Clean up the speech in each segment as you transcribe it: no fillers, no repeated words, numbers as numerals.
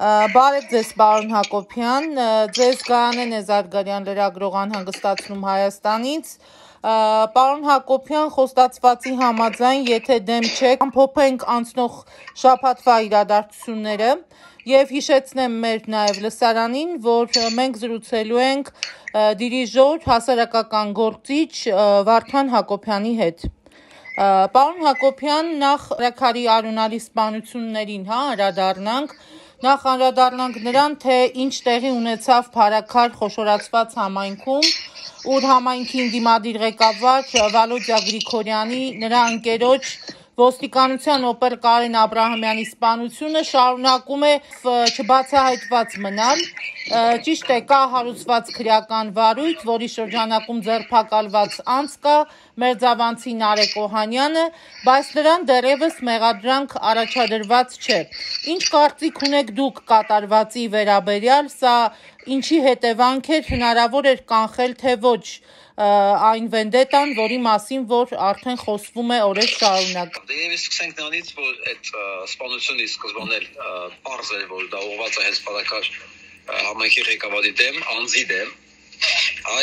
Բարև ձեզ, պարոն Հակոբյան, ձեզ Գայանեն է Զարգարյան լրագրող անհանգստացնում Հայաստանից։ Պարոն Հակոբյան, խոստացվածի համաձայն, եթե դեմ չեք, ամփոփենք անցնող շաբաթվա իրադարձությունները եւ հիշեցնեմ մեր նաեւ լսարանին, որ մենք զրուցելու ենք դիրիժոր հասարակական գործիչ Վարդան Հակոբյանի հետ։ Պարոն Հակոբյան, նախ Ռաքարի Արունալի սպանություններին անդրադառնանք, նախ անդրադառնանք նրան, թե ինչ տեղի ունեցավ Փարաքար խոշորացված համայնքում, ուր համայնքի ընդդիմադիր ղեկավար Վալոդյա Գրիգորյանի, նրա ընկերոջ ոստիկանության օպեր Կարեն Աբրահամյանի սպանությունը շարունակում է չբացահայտված մնալ, ճիշտ է, կա հարուցված քրեական վարույթ, որի շրջանակում ձերբակալված անձ կա, մերձավանցի Նարեկ Օհանյանը, բայց նրան դեռևս մեղադրանք առաջադրված չէ։ Ինչ կարծիք ունեք դուք կատարվածի վերաբերյալ, սա ինչի հետևանք էր, հնարավոր էր կանխել, թե ոչ այն վենդետան, որի մասին որ արդեն խոսվում է օրեր շարունակ։ Դե սկսենք նրանից, որ այդ սպանությունը սկզբան էլ պարզ էր, որ դա ուղղված է հենց Փարաքար համայնքի ղեկավարի դեմ, անձի դեմ,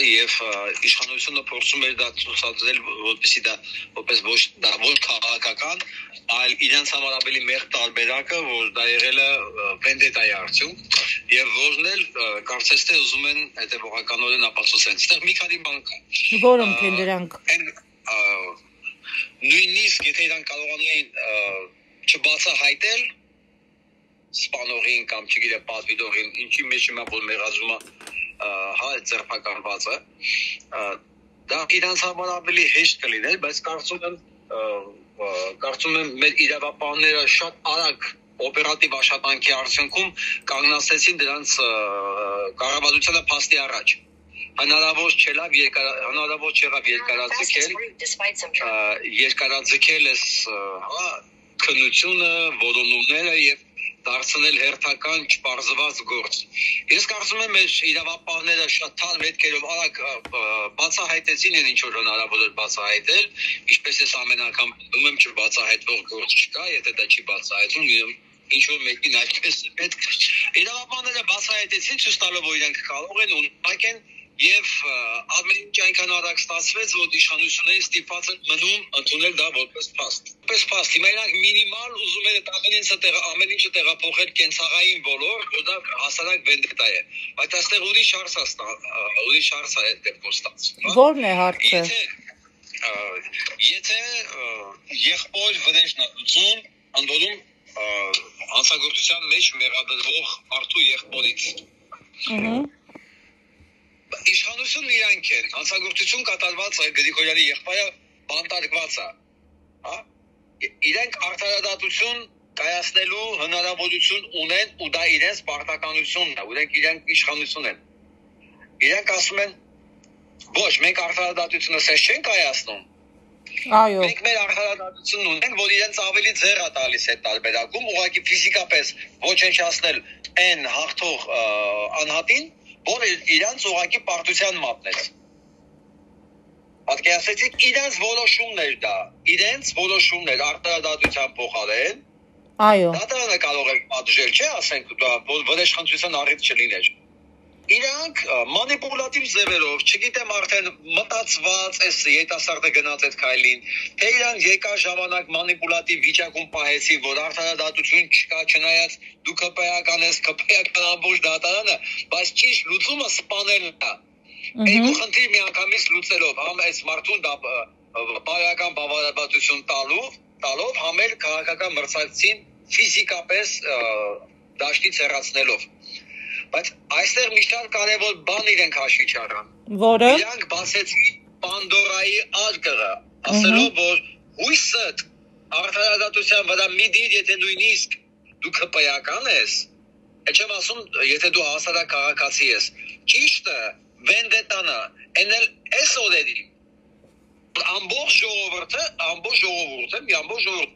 եւ իշխանությունը փորձում էր դա ցուցադրել, որպեսզի դա որպես ոչ քաղաքական, այլ իրենց համար ավելի մեղ տարբերակը, որ դա եղել է վենդետայի արդյունք, եւ որն էլ կարծես թե ուզում են հետեւողականորեն ապացուցեն։ Այստեղ մի քանի բան կա։ Որոնք են դրանք։ Նույնիսկ եթե իրանք կարողանային չբացահայտել սպանողին կամ չգիտեմ պատվիրողին, ինչի մեջ հիմա որ մեղադրումը ձերբակալվածը, դա իրանց համար ավելի հեշտ կլիներ, բայց կարծում եմ մեր իրավապահները շատ արագ օպերատիվ աշխատանքի արդյունքում կանգնացրեցին դրանց կառավարությանը փաստի առաջ։ Հնարավոր չեղավ երկարաձգել էս քննությունը, որոնումները եւ դարձնել հերթական չպարզված գործ։ Ես կարծում եմ մեր իրավապահները շատ թարմ հետքերով արագ բացահայտեցին ինչ որ հնարավոր էր բացահայտել, ինչպես ես ամեն անգամ ասում եմ չբացահայտվող գործ չկա, եթե դա չի բացահայտվում, ինչ որ մեկին այդպես պետք իրավապահները բացահայտեցին, ցույց տալով որ իրենք կարող են ունակ են եւ ամեն ինչ այնքան արագ ստացվեց, որ իշխանությունները ստիպված են մնում ընդունել դա որպես փաստ։ Որպես փաստ, հիմա իրանք մինիմալ ուզում են ամեն ինչը տեղափոխել կենցաղային ոլորտ, որ դա հասարակ վենդետա է։ Բայց այստեղ ուրիշ հարց է դեպքում ստացվում։ Որն է հարցը։ Եթե եղբոր վրեժնատություն, ընդ որում հանցագործության մեջ մեղադրվող մարդու եղբորից։ Իշխանությունն իրանք են, հանցագործություն կատարված է, Գրիգորյանի եղբայրը բանտարկված է, իրենք արդարադատություն կայացնելու հնարավորություն ունեն ու դա իրենց պարտականությունն է, իրենք իշխանություն են, իրենք ասում են, ոչ, մենք արդարադատությունը սես չենք կայացնում, մենք մեր արդարադատությունն ունենք, որ իրենց ավելի ձեռ է տալիս այդ տարբերակում, ուղղակի ֆիզիկապես ոչնչացնել այն հաղթող անհատին, որ իրանց ուղղակի պարտության մատնեց։ Պատկերացրեցիք, իրենց որոշումն էր արտարադատության փոխարեն։ Այո։ Դատարանը կարող է պատժել, չէ՞, ասենք, որ վրեժխնդրության առիթ չլիներ։ Իրանք մանիպուլատիվ ձևերով, չգիտեմ արդեն մտածված էս երիտասարդը գնաց այդ քայլին, թե իրանք երկար ժամանակ մանիպուլատիվ վիճակում պահեցին, որ արդարադատություն չկա, չնայած դու ԿՊԵ-ական ես, ԿՊԵ-ական ամբողջ դատարանը, բայց ճիշտ լուծումը սպանելն է։ Երկու խնդիր միանգամից լուծելով, համ այս մարդուն բարոյական բավարարվածություն տալով, համ էլ քաղաքական մրցակցին ֆիզիկապես դաշտից հեռացնելով։ Բայց այստեղ մի շարք կարևոր բան իրենք հաշվի չառան։ Որը։ Իրանք բացեցին Պանդորայի արկղը, ասելով, որ հույսդ արդարադատության վրա մի դիր, եթե նույնիսկ դու ԿՊԵ-ական ես, չեմ ասում, եթե դու հասարակ քաղաքացի ես, ճիշտը վենդետանը, էնել այս օրերի ամբողջ ժողովուրդը,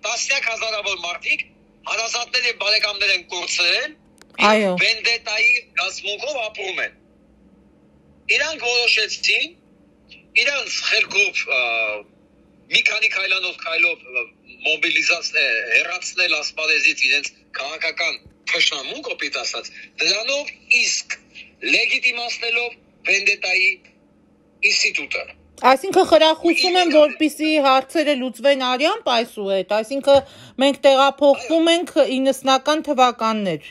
տասնյակ հազարավոր մարդիկ հարազատներ եւ բարեկամներ են կորցրել, վենդետայի գազմունքով ապրում են։ Իրանք որոշեցին, իրանց խելքով մի քանի քայլով մոբիլիզացնել հեռացնել ասպարեզից իրենց քաղաքական թշնամու կոպիտ ասած դրանով իսկ լեգիտիմացնելով վենդետայի ինստիտուտը Այսինքն խրախուսում են, որպեսզի հարցերը լուծվեն Արյան Պայսու հետ, այսինքն մենք տեղափոխվում ենք 90-ական թվականներ։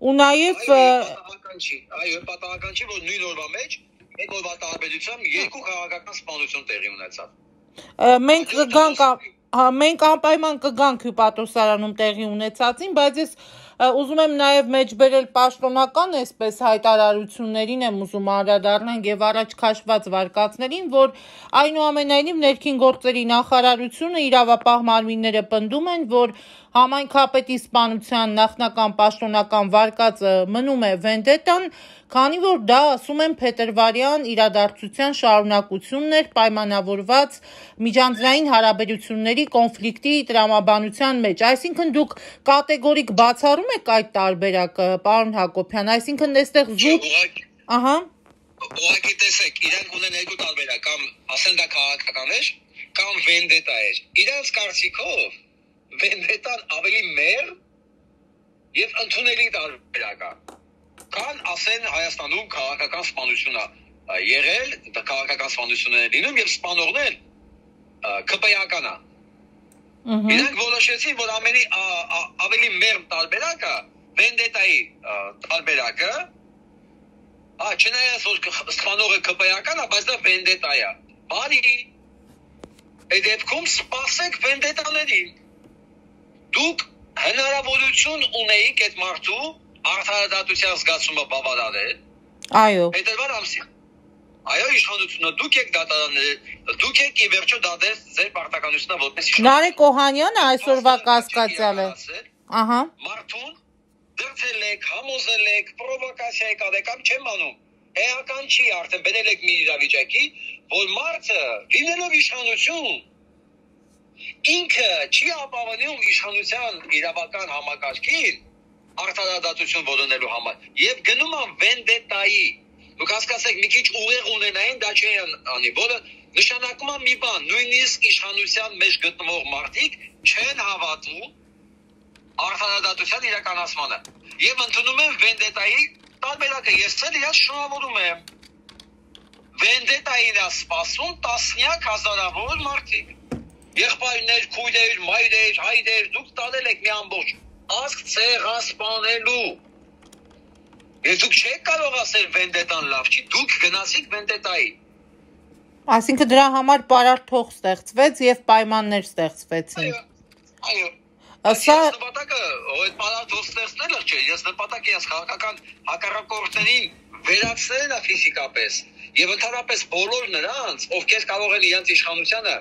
Ու նաև այո, պատահական չի, որ նույն օրվա մեջ այդ օրվա տարբերությամբ երկու քաղաքական սպանություն տեղի ունեցավ։ Մենք անպայման կգանք հյուպատոսարանում տեղի ունեցածին, բայց ես ուզում եմ նաև մեջբերել պաշտոնական այսպես հայտարարություններին եմ ուզում անդրադառնալ եւ առաջ քաշված վարկածներին, որ այնուամենայնիվ ներքին գործերի նախարարությունը իրավապահ մարմինները պնդում են, որ համայնքապետի սպանության նախնական պաշտոնական վարկածը մնում է վենդետան, քանի որ դա ասում են փետրվարյան իրադարձության շարունակությունն էր պայմանավորված միջանձնային հարաբերությունների կոնֆլիկտի տրամաբանության մեջ, այսինքն դուք կատեգորիկ բացառում եք այդ տարբերակը, պարոն Հակոբյան, այսինքն այստեղ զուտ, ահա Ուղղակի տեսեք, իրանք ունեն երկու տարբերակ, կամ ասեն դա քաղաքական էր, կամ վենդետա էր։ Իրանց կարծիքով վենդետան ավելի մեր եւ ընդունելի տարբերակ է։ Կան ասեն Հայաստանում քաղաքական սպանություն է եղել, դա քաղաքական սպանություններ են լինում եւ սպանողներ ԿՊ-ական է։ Իրանք որոշեցին, որ ավելի մեր տարբերակը վենդետայի տարբերակը չնայած որ սպանողը ԿՊ-ական է, բայց դա վենդետա է։ Բարի այդ դեպքում սպասեք վենդետաներին։ Դուք հնարավորություն ունեիք այդ մարդու արդարադատության զգացումը բավարարել։ Այո։ Փետրվար ամսին։ Այո, իշխանությունը դուք եք դատարանները, դուք եք ի վերջո դատել ձեր պարտականությունը որպես իշխան։ Նարեկ Օհանյանը այսօրվա կասկածյալը։ Ահա։ Մարդուն դրդել եք, համոզել եք, պրովոկացիա եք արել, կամ չեմ անում։ Էական չի, արդեն բերել եք մի իրավիճակի, որ մարդը լինելով իշխանություն ինքը չի ապավանում իշխանության իրավական համակարգին արդարադատություն որոնելու համար եւ գնում են վենդետայի։ Դուք հասկացեք, մի քիչ ուղեղ ունենային դա չի անի, որը նշանակում է մի բան, նույնիսկ իշխանության մեջ գտնվող մարդիկ չեն հավատում արդարադատության իրականացմանը եւ ընդունում են վենդետայի տարբերակը։ Ես ցել իրաց շնորհավորում եմ։ Վենդետային է սպասում տասնյակ հազարավոր մարդիկ։ Եղբայրներ, քույրեր, մայրեր, հայրեր, դուք տալել եք մի ամբողջ ազգ ցեղասպանելու։ Ես դուք չեք կարող ասել վենդետան լավ չի, դուք գնացիք վենդետայի։ Այսինքն դրա համար պարարտ ստեղծվեց եւ պայմաններ ստեղծվեցին։ Այո։ Ասա նպատակը այդ պարարտ ստեղծելը չէ, ես նպատակը ես քաղաքական հակառակորդներին վերացնելն է ֆիզիկապես եւ ընդհանրապես բոլոր նրանց, ովքեր կարող են իրենց իշխանությանը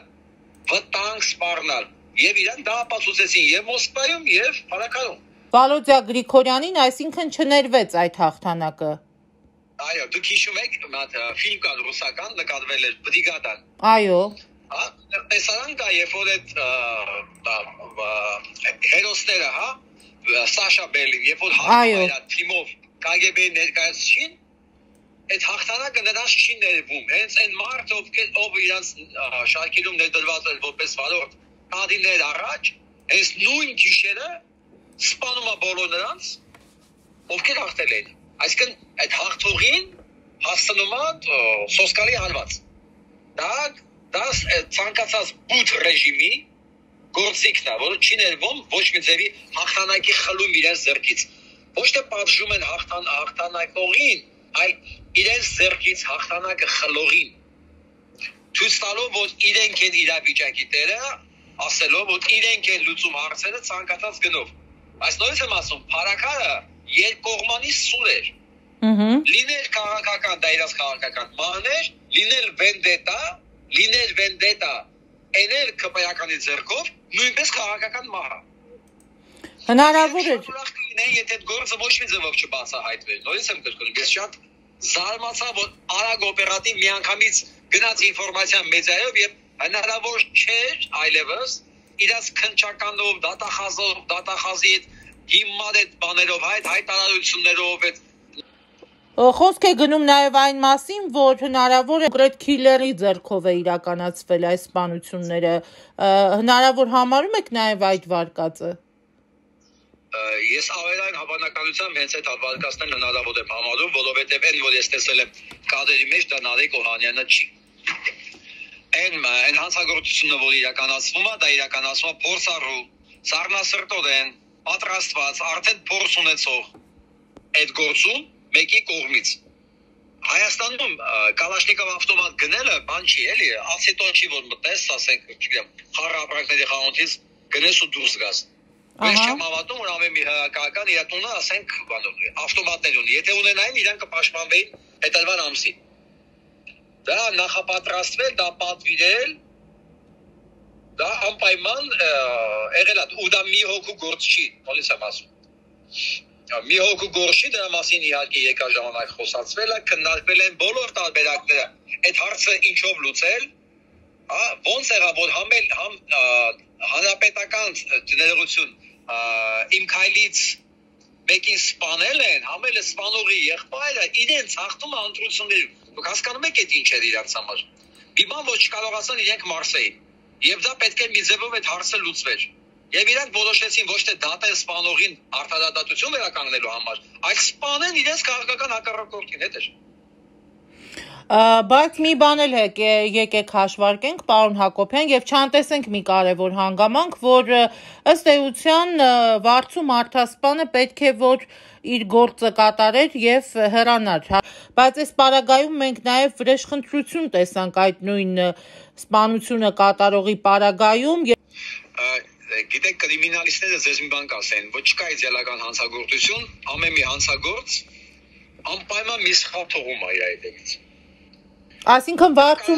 վտանգ սպառնալ եւ իրեն դա ապացուցեցին եւ Մոսկվայում եւ Փարաքարում։ Վալոդիա Գրիգորյանին այսինքն չներվեց այդ հաղթանակը։ Այո, դուք հիշում եք, ֆիլմ կար ռուսական, նկարվել էր Բրիգադան։ Այո։ Տեսարան կա, երբ որ այդ հերոսները, Սաշա Բերլին, երբ որ հաղթանակը թիմով KGB-ի ներկայացուցին, այդ հաղթանակը նրանց չի ներվում։ Հենց այն մարդը, ով իրանց շարքերում ներդրված էր որպես վարորդ տարիներ առաջ, հենց նույն գիշերը սպանում է բոլոր նրանց, ովքեր հաղթել են։ Այսինքն այդ հաղթողին հասնում է սոսկալի հարված։ Դա ցանկացած բութ ռեժիմի գործիքն է, որը չի ներվում ոչ մի ձևի հաղթանակի խլում իրենց ձեռքից։ Ոչ թե պատժում են հաղթանակողին, այլ իրենց ձեռքից հաղթանակը խլողին։ Ցույց տալով, որ իրենք են իրավիճակի տերը, ասելով, որ իրենք են լուծում հարցերը ցանկացած գնով։ Այս նորից եմ ասում, Փարաքարը երկկողմանի սուր էր։ Լինել քաղաքական, դա իրաց քաղաքական մահներ, լինել վենդետա, էնել ԿՊ-ականի ձեռքով, նույնպես քաղաքական մահ։ Հնարավոր է։ Եթե այդ գործը ոչ մի ձևով չբացահայտվեր, նորից եմ կրկնում, ես շատ զարմացա, որ արագ օպերատիվ միանգամից գնաց ինֆորմացիա մեդիայով եւ հնարավոր չէր այլևս իրաց քնչականով, դատախազի հետ հիմար այդ բաներով, հայտարարություններով այդ Խոսք է գնում նաև այն մասին, որ հնարավոր է կոնկրետ քիլերի ձեռքով է իրականացվել այս սպանությունները, հնարավոր համարում եք նաև այդ վարկածը։ Ես ավելային հավանականությամբ հենց այդ հատվածքն հնարավոր եմ համարում, որովհետև այն որ ես տեսել եմ կադրի մեջ դա Նարեկ Օհանյանը չի։ Այն հանցագործությունը, որ իրականացվում է, դա իրականացվում է փորձառու, սառնասրտորեն, պատրաստված, արդեն փորձ ունեցող այդ գործում մեկի կողմից։ Հայաստանում Կալաշնիկով ավտոմատ գնելը բան չի, էլի, ասետոն չի որ մտես, ասենք, չգիտեմ, խառապրանքների խանութից գնես ու դուրս գաս։ Ես չեմ հավատում, որ ամեն մի հակական իր տունը, ասենք, ավտոմատներ ունի։ Եթե ունենային, իրանք կպաշտպանվեին հետևան ամսին։ Դա նախապատրաստվել, դա պատվիրել, դա անպայման եղել է, ու դա մի հոգու գործ չի, ոնց եմ ասում։ Մի հոգու գործ չի, դրա մասին իհարկե եկա ժամանակ խոսացվել է, քննարկվել են բոլոր տարբերակները, այդ հարցը ինչով լուծել, ոնց եղավ, որ հանրապետական ներողություն իմ քայլից մեկին սպանել են, համել է սպանողի եղբայրը իրենց հաղթում է ընտրություններում։ Դուք հասկանում եք այդ ինչ էր իրանց համար։ Բիման ոչ կարողացան իրենք մարսեին։ Եվ դա պետք է մի ձևով այդ հարցը լուծվեր։ Եվ իրանք որոշեցին ոչ թե դատեն սպանողին արդարադատություն վերականգնելու համար, այլ սպանեն իրենց քաղաքական հակառակորդին, հետ էր։ Բայց մի բան էլ եկեք հաշվարկենք, պարոն Հակոբյան, եւ չանտեսենք մի կարևոր հանգամանք, որ ըստ էության Վարդսու մարդասպանը պետք է որ իր գործը կատարեր եւ հեռանար, բայց այս պարագայում մենք նաեւ վրեժխնդրություն տեսանք այդ նույն սպանությունը կատարողի պարագայում։ Գիտեք, կրիմինալիստները ձեզ մի բան կասեն, ոչ չկա իդեալական հանցագործություն, ամեն մի հանցագործ անպայման մի սխալ թողում է իր հետևից։ Այսինքն Վարդսու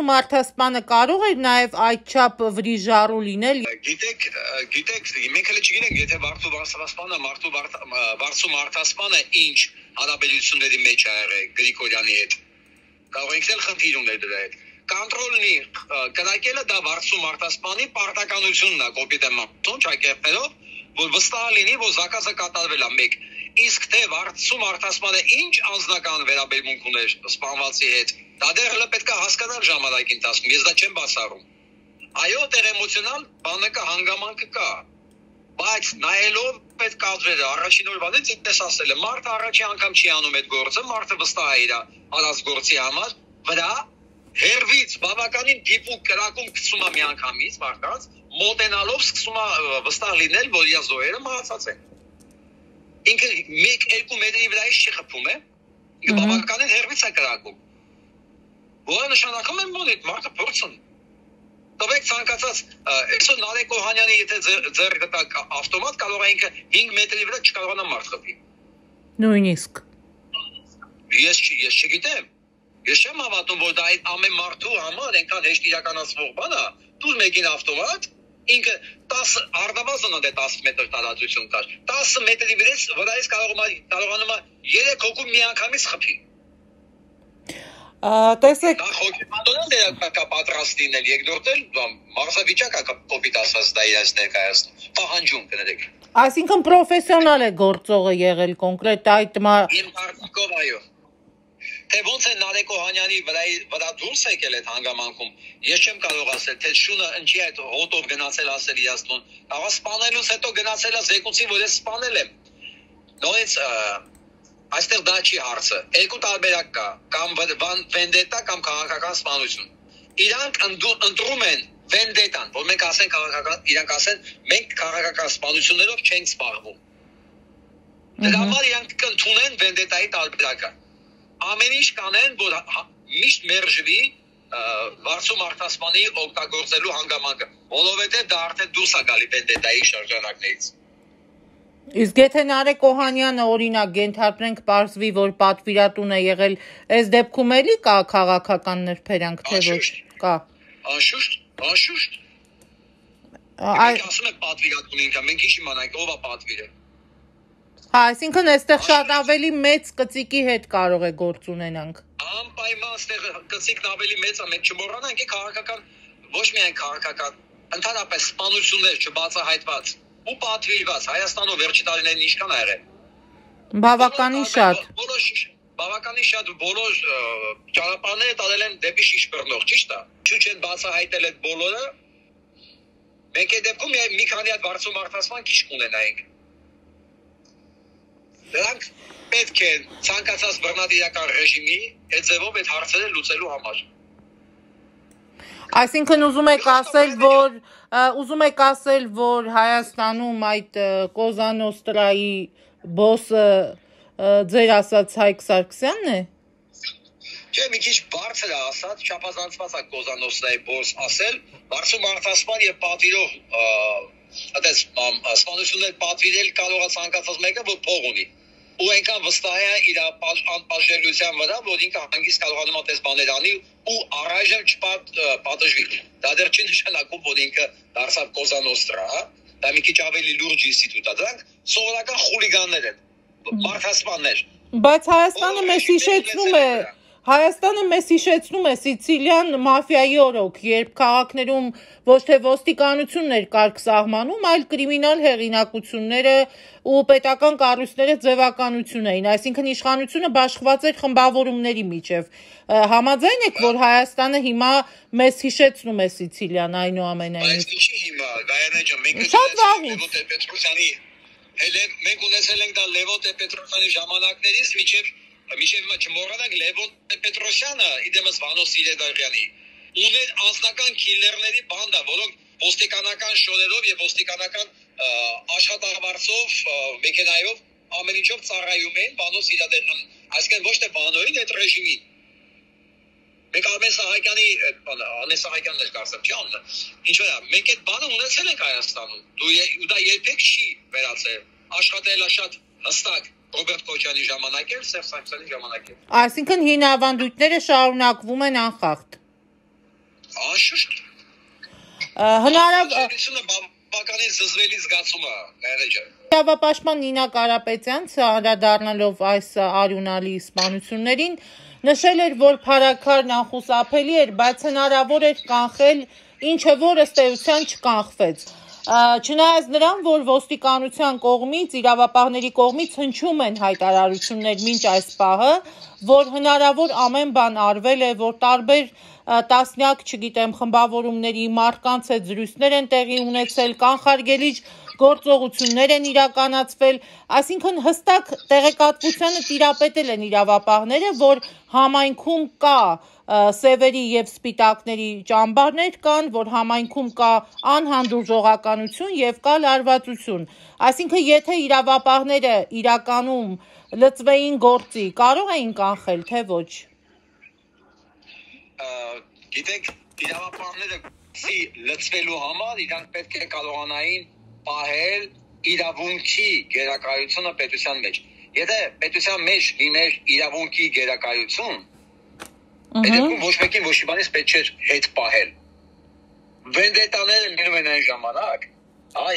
մարդասպանը կարող էր նաև այդչափ վրիժառու լինել։ Գիտեք, մենք հենց չգիտենք, եթե Վարդսու մարդասպանը ինչ հարաբերությունների մեջ ա եղել Գրիգորյանի հետ։ Կարող ենք էլ խնդիր ուներ դրա հետ։ Կոնտրոլնի կրակելը դա Վարդսու մարդասպանի պարտականությունն է, կոպիտ եմ ասում, ճակերտներով, որ վստահ լինի, որ զակազը կատարվել է մեկ։ Իսկ թե Վարդսու մարդասպանը ինչ անձնական վերաբերմունք ուներ սպանվածի հետ, դա դեռ հələ պետք է հասկանալ ժամանակի ընթացքում, ես դա չեմ բացառում։ Այո, դեռ էմոցիոնալ բանը կա, հանգամանքը կա, բայց նայելով այդ կադրերը առաջին օրվանից ինքս ասել եմ, մարդը առաջի անգամ չի անում այդ գործը, մարդը վստահ է իր արած գործի համար, վրա հերվից բավականին դիպուկ կրակում գցում է միանգամից մարդկանց, մոտենալով սկսում է վստահ լինել, որ իր զոհերը մահացած են։ Ինքը 1-2 մետրի վրայից չի խփում է, ինքը բավականին հերվից է կրակում։ Որը նշանակում է որ այդ մարդը փորձ ունի։ Տվեք ցանկացած, այսօր Նարեկ Օհանյանի եթե ձեռ գտա ավտոմատ, կարող է ինքը 5 մետրի վրա չկարողանա մարդ խփի։ Նույնիսկ։ Ես չգիտեմ։ Ես չեմ հավատում, որ դա այդ ամեն մարդու համար այնքան հեշտ իրականացվող բան է։ Դուր մեկին ավտոմատ, ինքը 10 արդավազն է 10 մետր տարածություն կար։ 10 մետրի վրայից կարողանում է 3 հոգու միանգամից խփի։ Տեսեք, հոգեբանորեն դերակա պատրաստ լինել, երկրորդ էլ մարզավիճակ է կոպիտ ասած դա իրաց ներկայացնում։ Պահանջում կներեք։ Այսինքն պրոֆեսիոնալ է գործողը եղել կոնկրետ այդ Իմ կարծիքով այո։ Թե ոնց է Նարեկ Օհանյանի վրա դուրս եկել այդ հանգամանքում, ես չեմ կարող ասել, թե շունը ինչի այդ հոտով գնացել ասել իրաստուն։ Աղա սպանելուց հետո գնացել է զեկուցի, որ ես սպանել եմ։ Նույնիսկ այստեղ դա չի հարցը։ Երկու տարբերակ կա, կամ վենդետա կամ քաղաքական սպանություն։ Իրանք ընտրում են վենդետան, որ մենք ասենք քաղաքական, իրանք ասեն, մենք քաղաքական սպանություններով չենք զբաղվում։ Դրա համար իրանք կընդունեն վենդետայի տարբերակը։ Ամեն ինչ կանեն, որ միշտ մերժվի Վարդսու մարդասպանի օգտագործելու հանգամանքը, որովհետև դա արդեն դուրս է գալի վենդետայի շրջանակներից։ Իսկ եթե Նարեկ Օհանյանը օրինակ ենթադրենք պարզվի, որ պատվիրատուն է եղել, այս դեպքում էլի կա քաղաքական նրբերանգ, թե ոչ կա։ Անշուշտ։ Մենք ասում ենք պատվիրատուն ինքը, մենք ինչ իմանանք, ով է պատվիրը։ Այսինքն այստեղ շատ ավելի մեծ կծիկի հետ կարող է գործ ունենանք։ Անպայման այստեղ կծիկն ավելի մեծ է, մենք չմոռանանք, քաղաքական, ոչ միայն քաղաքական, ընդհանրապես սպանություններ չբացահայտված ու պատվիրված Հայաստանով վերջի տարիներին ինչքան ա եղել։ Բավականին շատ։ Բավականին շատ բոլոր ճանապարհները տալել են դեպի շիշ բռնող, ճիշտ է։ Չեն բացահայտել այդ բոլորը։ Մենք այդ դեպքում մի քանի հատ բարձր մարդասման քիչ կունենայինք։ Դրանք պետք է ցանկացած բռնատիրական ռեժիմի այդ ձևով այդ հարցերը լուծելու համար։ Այսինքն ուզում եք ասել, որ Հայաստանում այդ Կոզա Նոստրայի բոսը ձեր ասած Հայկ Սարգսյանն է։ Չէ, մի քիչ բարձր է ասած, չափազանցված է Կոզա Նոստրայի բոս ասել, բարձր մարդասման եւ պատվիրող, այդպես սպանություններ պատվիրել կարող է ցանկացած մեկը, որ փող ունի։ Ու այնքան վստահ է իր անպաշտպանության վրա, որ ինքը հանգիստ կարողանում է այդպես բաներ անի ու առայժմ չպատժվի։ Դա դեռ չի նշանակում, որ ինքը դարձավ Կոզա Նոստրա, դա մի քիչ ավելի լուրջ ինստիտուտ է։ Դրանք սովորական խուլիգաններ են, մարդասպաններ։ Բայց Հայաստանը մեզ հիշեցնում է Սիցիլիան մաֆիայի օրոք, երբ քաղաքներում ոչ թե ոստիկանություններ կարգ սահմանում, այլ կրիմինալ հեղինակությունները ու պետական կառույցները ձևականություն էին, այսինքն իշխանությունը բաշխված էր խմբավորումների միջև։ Համաձայն եք, որ Հայաստանը հիմա մեզ հիշեցնում է Սիցիլիան այնուամենայնիվ։ Բայց ինչի հիմա, Գայանե ջան, մենք ունեցել ենք դա Լևոն Տեր-Պետրոսյանի ժամանակներից մինչև չմոռանանք Լևոն Տեր-Պետրոսյանը իդեմս Վանո Սիրեդարյանի ուներ անձնական քիլլերների բանդա, որոնք ոստիկանական շորերով եւ ոստիկանական աշխատավարձով մեքենայով ամեն ինչով ծառայում էին Վանո Սիրեդարյանին, այսինքն ոչ թե Վանոյին, այդ ռեժիմին։ Մենք Արմեն Սահակյանն էր կարծեմ, չի անունը։ Ինչ որ է, մենք այդ բանը ունեցել ենք Հայաստանում։ Ու դա երբեք չի վերացել։ Աշխատել է շատ հստակ Ռոբերտ Քոչյանի ժամանակ էր, Սերժ Սարգսյանի ժամանակ էր։ Այսինքն հին ավանդույթները շարունակվում են անխախտ։ Անշուշտ։ Հնարավոր բավականին զզվելի զգացում է, Գայանե ջան։ Իրավապաշտպան Նինա Կարապետյանցը անդրադառնալով այս արյունալի սպանություններին նշել էր, որ փառաքարն անխուսափելի էր, բայց հնարավոր էր կանխել, ինչը որ ըստ էության չկանխվեց։ Չնայած նրան, որ ոստիկանության կողմից, իրավապահների կողմից հնչում են հայտարարություններ մինչ այս պահը, որ հնարավոր ամեն բան արվել է, որ տարբեր տասնյակ, չգիտեմ, խմբավորումների մարդկանց հետ զրույցներ են տեղի ունեցել, կանխարգելիչ գործողություններ են իրականացվել, այսինքն հստակ տեղեկատվությանը տիրապետել են իրավապահները, որ համայնքում կա սևերի եւ սպիտակների ճամբարներ կան, որ համայնքում կա անհանդուրժողականություն եւ կա լարվածություն։ Այսինքն եթե իրավապահները իրականում լծվեին գործի, կարող էին կանխել, թե ոչ։ Գիտեք, իրավապահները լծվելու համար իրանք պետք է կարողանային պահել իրավունքի գերակայությունը պետության մեջ։ Եթե պետության մեջ լիներ իրավունքի գերակայություն, այդպես ոչ մեկին ոչ մի բանից պետք չէր հետ պահել։ Վենդետաները լինում են այն ժամանակ,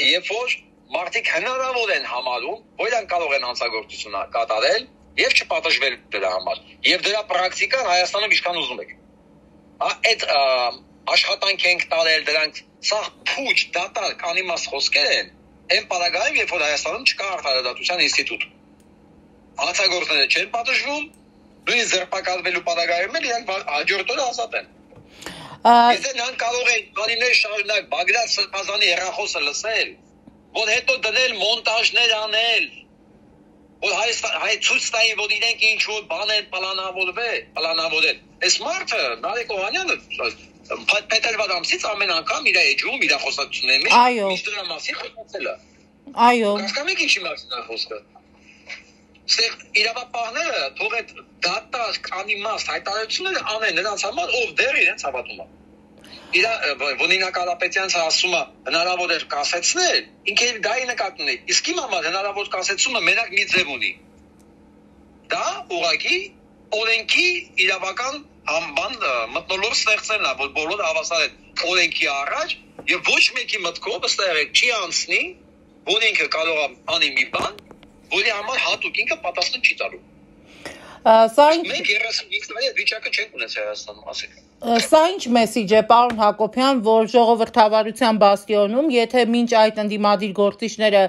երբ որ մարդիկ հնարավոր են համարում, որ իրենք կարող են հանցագործություն կատարել եւ չպատժվել դրա համար։ Եվ դրա պրակտիկան Հայաստանում ինչքան ուզում եք։ Այդ աշխատանք ենք տարել դրանք սա փուչ դատարկ անիմաստ խոսքեր են այն պարագայում, երբ որ Հայաստանում չկա արդարադատության ինստիտուտ։ Հանցագործները չեն պատժվում, նույն զրպակալվելու պարագայում էլ իրանք հաջորդ օրը ազատ են։ Եթե նրանք կարող են տարիներ շարունակ Բագրատ Սրբազանի հեռախոսը լսել, որ հետո դնել մոնտաժներ անել, որ հայ ցույց տային, որ իրենք ինչ որ բան են պլանավորել։ Այս մարդը Նարեկ Օհանյանը փետրվար ամսից ամեն անգամ իր էջում իր խոսակցությունների մեջ դրա մասին խոսել է։ Այո։ Հասկանում եք ինչի մասին է խոսքը։ Ստեղ իրավապահները թող այդ դատարկ անիմաստ հայտարարությունները անեն նրանց համար, ով դեռ իրենց հավատում է։ Նինա Կարապետյանցը ասում է հնարավոր էր կասեցնել, ինքը դա նկատում է։ Իսկ իմ համար հնարավոր կասեցումը մենակ մի ձև ունի։ Դա ուղղակի օրենքի իրավական համբան մտնոլորտ ստեղծելն է, որ բոլորը հավասար են օրենքի առաջ եւ ոչ մեկի մտքով ըստեղ չի անցնի, որ ինքը կարող է անի մի բան, որի համար հատուկ ինքը պատասխան չի տալու։ Մենք 35 տարի վիճակը չենք ունեցել Հայաստանում, ասեք։ Սա ինչ մեսիջ է, պարոն Հակոբյան, որ ժողովրդավարության բաստիոնում, եթե մինչ այդ ընդդիմադիր գործիչները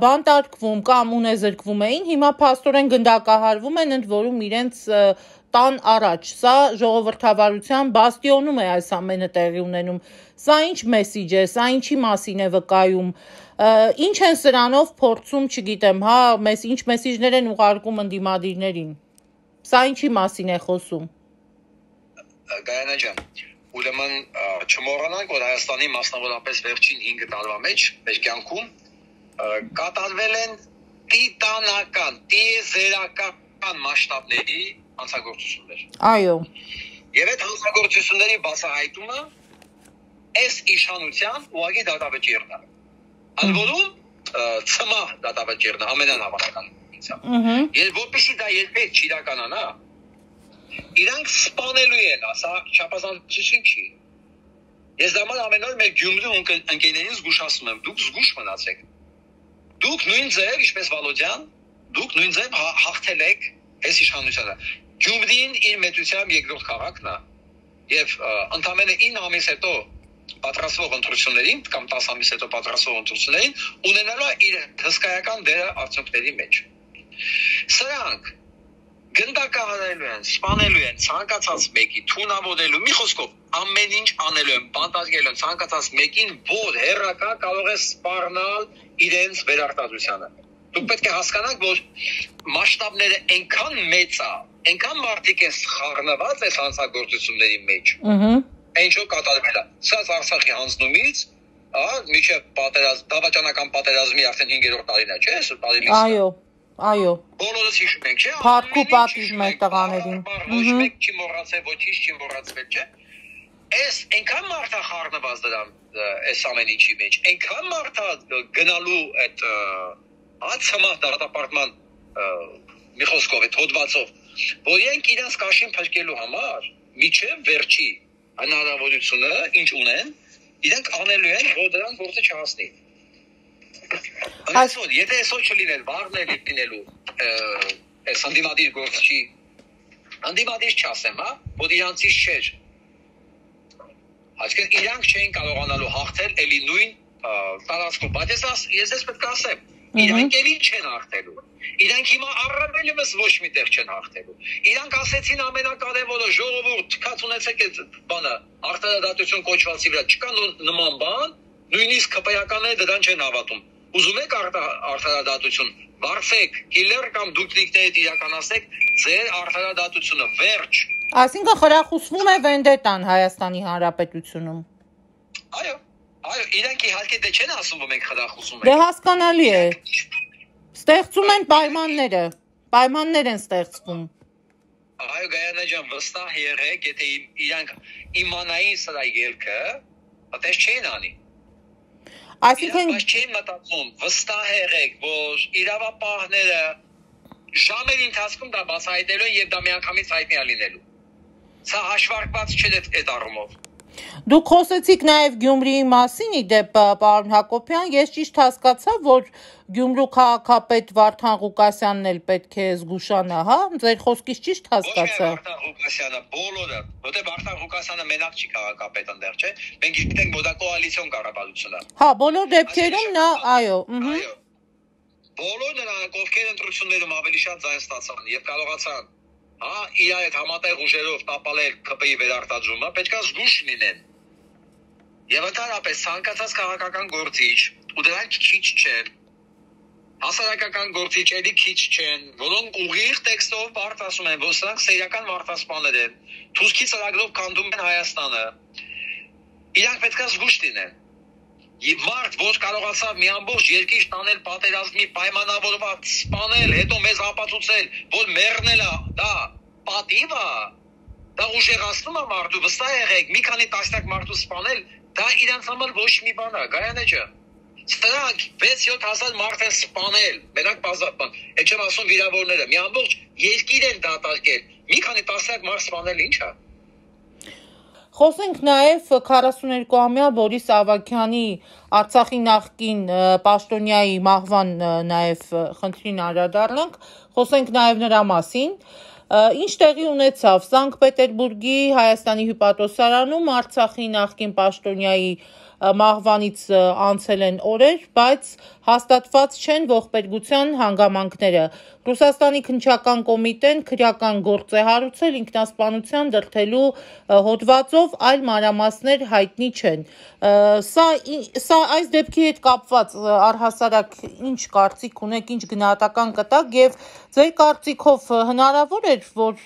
բանտարկվում կամ ունեզրկվում էին, հիմա փաստորեն գնդակահարվում են, ընդ որում իրենց տան առաջ։ Սա ժողովրդավարության բաստիոնում է այս ամենը տեղի ունենում։ Սա ինչ մեսիջ է, սա ինչի մասին է վկայում։ Ինչ են սրանով փորձում, չգիտեմ, հա, ինչ մեսիջներ են ուղարկում ընդդիմադիրներին։ Սա ինչի մասին է խոսում։ Գայանա ջան, ուրեմն չմոռանանք, որ Հայաստանի մասնավորապես վերջին 5 տարվա մեջ մեր կյանքում կատարվել են տիտանական, տիեզերական մասշտաբների հանցագործություններ։ Այո։ Եվ այդ հանցագործությունների բացահայտումը այս իշխանության ուղղակի դատավճիռն է։ Ընդ որում ցմահ դատավճիռն է ամենահավանականությամբ։ Եվ որպեսզի դա երբեք չիրականանա, իրանք սպանելու են, ասա չափազանցություն չի։ Ես դա ամեն օր մեր Գյումրու ընկերներին զգուշացնում եմ, դուք զգուշ մնացեք։ Դուք նույն ձև, ինչպես Վալոդյան, դուք նույն ձև հաղթել եք այս իշխանությանը։ Գյումրին իր մեծությամբ երկրորդ քաղաքն է, եւ ընդամենը 9 ամիս հետո պատրաստվող ընտրություններին կամ 10 ամիս հետո պատրաստվող ընտրություններին ունենալու է իր հսկայական դերը արդյունքների մեջ։ Սրանք գնդակահարելու են, սպանելու են ցանկացած մեկի, թունավորելու, մի խոսքով ամեն ինչ անելու են, բանտարկելու են ցանկացած մեկին, որ հերրակա կարող է սպառնալ իրենց վերարտադրությանը։ Դուք պետք է հասկանաք, որ մասշտաբները այնքան մեծ է, այնքան մարդիկ են խառնված այս հանցագործությունների մեջ։ Ինչու կատարվել է։ Սա Արցախի հանձնումից, միջև պատերազմ, դավաճանական պատերազմի արդեն 5-րդ տարին է, չէ՞, այս տարի։ Այո։ Բոլորս հիշում ենք, չէ՞։ Փառք ու պատիվ մեր տղաներին։ Ոչ մեկ չի մոռացել, ոչինչ չի մոռացվել, չէ՞։ Այս այնքան մարդա խառնված դրան այս ամեն ինչի մեջ, այնքան մարդա գնալու այդ ցմահ դատապարտման մի խոսքով այդ հոդվածով, որ իրենք իրենց կաշին փրկելու համար միջև վերջի հնարավորությունը ինչ ունեն, իրենք անելու են, որ դրան գործը չհասնի։ Այսօր, եթե այսօր չլիներ, վաղն է լինելու այս անդիմադիր գործչի, անդիմադիր չասեմ, հա, որ իրանցից չէր։ Այսինքն իրանք չէին կարողանալու հաղթել էլի նույն տարածքում, բայց ես պետք է ասեմ, իրանք էլի չեն հաղթելու։ Իրանք հիմա առավելևս ոչ միտեղ չեն հաղթելու։ Իրանք ասեցին ամենակարևորը, ժողովուրդ, թքած ունեցեք այդ բանը, արտարադատություն կոչվածի վրա, չկա նման բան, նույնիսկ ԿՊ-ականները դրան չեն հավատում։ Ուզում եք արտարադատություն, վարձեք, կիլեր կամ դուք դիկները իրականացեք ձեր արտարադատությունը, վերջ։ Այսինքն խրախուսվում է վենդետան Հայաստանի Հանրապետությունում։ Այո, իրանք իհարկե դե չեն ասում, որ մենք խրախուսում ենք։ Դե հասկանալի է։ Ստեղծում են պայմաններ են ստեղծվում։ Այո, Գայանա ջան, վստահ եղեք, եթե իրանք իմանային սրա ելքը, այդպես չէին անի։ Այսինքն բայց չէին մտածում, վստահ եղեք, որ իրավապահները ժամերի ընթացքում դա բացահայտելու են եւ դա միանգամից հայտնի է լինելու։ Սա հաշվարկված չէ այդ առումով։ Դուք խոսեցիք նաև Գյումրիի մասին, իդեպ պարոն Հակոբյան, ես ճիշտ հասկացա, որ Գյումրու քաղաքապետ Վարդան Ղուկասյանն էլ պետք է զգուշանա, հա, ձեր խոսքից ճիշտ հասկացա։ Ոչ Վարդան Ղուկասյանը, բոլորը, որտեղ Վարդան Ղուկասյանը մենակ չի քաղաքապետ այնտեղ, չէ՞։ Մենք գիտենք, որ դա կոալիցիոն կառավարություն է։ Հա, բոլոր դեպքերում նա, այո, բոլոր նրանք, ովքեր ընտրություններում ավելի շատ ձայն ստացան եւ կարողացան իր այդ համատեղ ուժերով տապալել ԿՊ-ի վերարտադրումը, պետք է զգուշ լինեն։ Եվ ընդհանրապես ցանկացած քաղաքական գործիչ, ու դրանք քիչ չեն, հասարակական գործիչ էլի քիչ չեն, որոնք ուղիղ տեքստով բարձրացում են, որ սրանք սեյական մարդասպաներ են, թուսքի ծրագրով քանդում են Հայաստանը։ Իրանք պետք է զգուշ լինեն։ Եվ մարդ, որ կարողացավ մի ամբողջ երկիր տանել պատերազմի պայմանավորված, սպանել, հետո մեզ ապացուցել, որ մեռնել է, դա պատիվ է, դա ուժեղացնում է մարդու, վստահ եղեք, մի քանի տասնյակ մարդու սպանել, դա իրենց համար ոչ մի բան է, Գայանա ջան։ Սրանք 6-7 հազար մարդ են սպանել, մենակ բազապան, այդ չեմ ասում վիրավորները, մի ամբողջ երկիր են դատարկել, մի քանի տասնյակ մարդ սպանել ինչ է։ Խոսենք նաև 42-ամյա Բորիս Ավագյանի Արցախի նախկին պաշտոնյայի մահվան նաև խնդրին անդրադառնանք, խոսենք նաև նրա մասին, ինչ տեղի ունեցավ Սանկտ Պետերբուրգի Հայաստանի հյուպատոսարանում Արցախի նախկին պաշտոնյայի մահվանից անցել են օրեր, բայց հաստատված չեն ողբերգության հանգամանքները։ Ռուսաստանի քննչական կոմիտեն քրեական գործ է հարուցել ինքնասպանության դրդելու հոդվածով, այլ մանրամասներ հայտնի չեն։ Սա այս դեպքի հետ կապված առհասարակ ինչ կարծիք ունեք, ինչ գնահատական կտակ եւ ձեր կարծիքով հնարավոր էր, որ